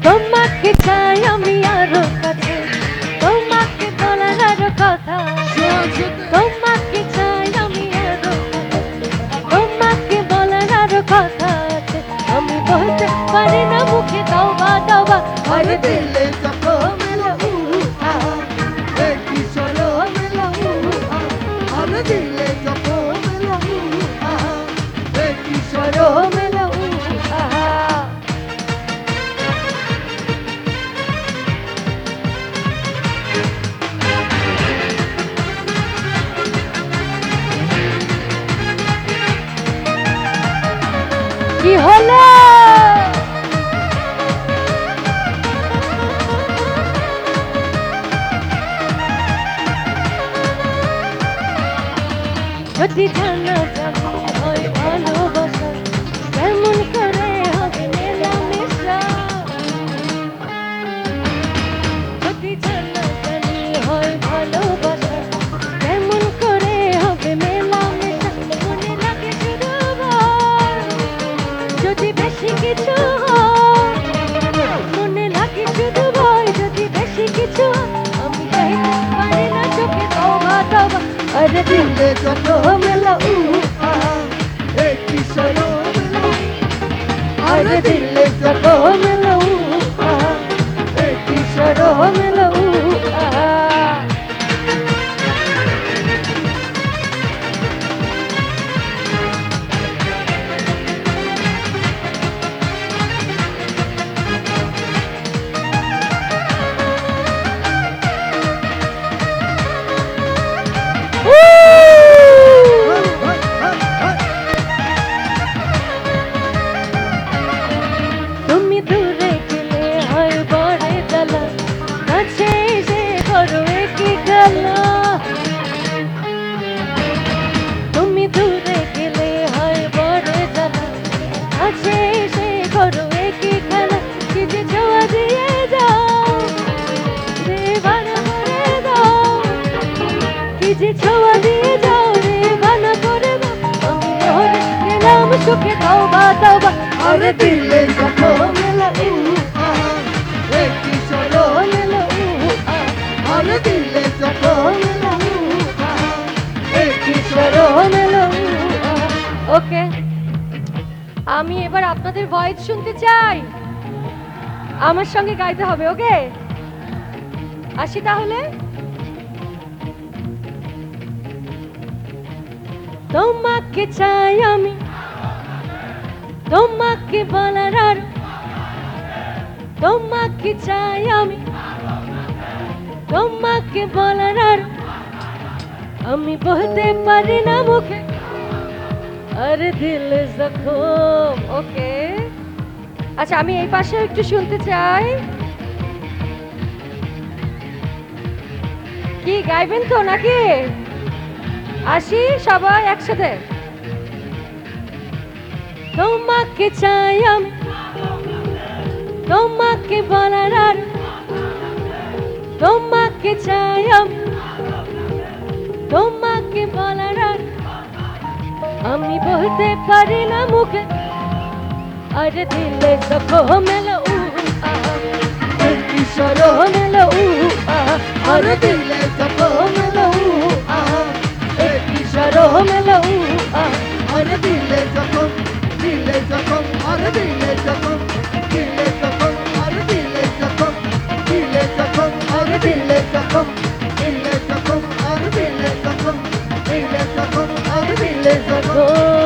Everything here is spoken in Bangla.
তোমাকে চাই আমি আরো কাছে, তোমাকে বলার আরো কথা, তোমাকে চাই আমি আরো কাছে, তোমাকে বলার আরো কথা আছে। আমি বলতে পারি না মুখে তওবা তওবা, আরে দিলে যখন মেলা উহা, এ কিশোর মেলা উহা, আরে দিলে যখন মেলা উহা, এ কিশোর মেলা উহা। কি হলো? যদি জানা যাবে হয় ভালোবাসা, কেমন করে হবে মেলামেশা? যদি জানা জানি হয় ভালোবাসা, কেমন করে হবে মেলামেশা? মনে লাগে শুধু ভয়, যদি বেশি কিছু হয়, মনে লাগে শুধু ভয়, যদি বেশি কিছু হয়। আমি চাইতে পারি না চোখে তওবা তওবা, আরে দিলে যত মেলা উহা, এ কিশোর মেলা উহা, আরে দিলে যত মেলা উহা, এ কিশোর মেলা উহা। তুমি দূরে গেলে হয় বড়ে জ্বালা, কাছে এসে করো একই খেলা। তুমি দূরে গেলে হয় বড়ে জ্বালা, কাছে এসে করো একই খেলা। কি যে ছোঁয়া দিয়ে যাও, রে ভালো করে দাও, কি যে ছোঁয়া দিয়ে যাও, রে ভালো করে দাও। আমি ওরে গেলাম সুখে তওবা তওবা, আরে দিলে যত মেলা উহা, এ কিশোর মেলা উহা, আরে দিলে যত মেলা উহা, এ কিশোর মেলা উহা। ওকে, আমি এবার আপনাদের ভয়েস শুনতে চাই, আমার সঙ্গে গাইতে হবে। ওকে, আসি তাহলে। তোমাকে চাই আমি, তোমাকে বলার আর, তোমাকে চাই আমি, তোমাকে বলার আর, আমি বলতে পারি না মুখে, আরে দিল জখম। ওকে, আচ্ছা আমি এই পাশে একটু শুনতে চাই। কি গাইবেন তো নাকি? আসি সবাই একসাথে। তোমাকে চাই আমি, তোমাকে বলার আর, তোমাকে চাই আমি, তোমাকে বলার আর, আমি বলতে পারি না মুখে, আরে দিলে যখন মেলা উহা, এ কিশোর মেলা উহা, আরে দিলে যখন মেলা উহা, এ কিশোর মেলা উহা, আরে দিলে যখন, দিলে যখন, আরে দিলে যখন, দিলে যখন, আরে দিলে যখন, দিলে যখন, আরে দিলে যখন, দিলে যখন, আরে দিলে যখন, দিলে যখন, আরে দিলে যখন।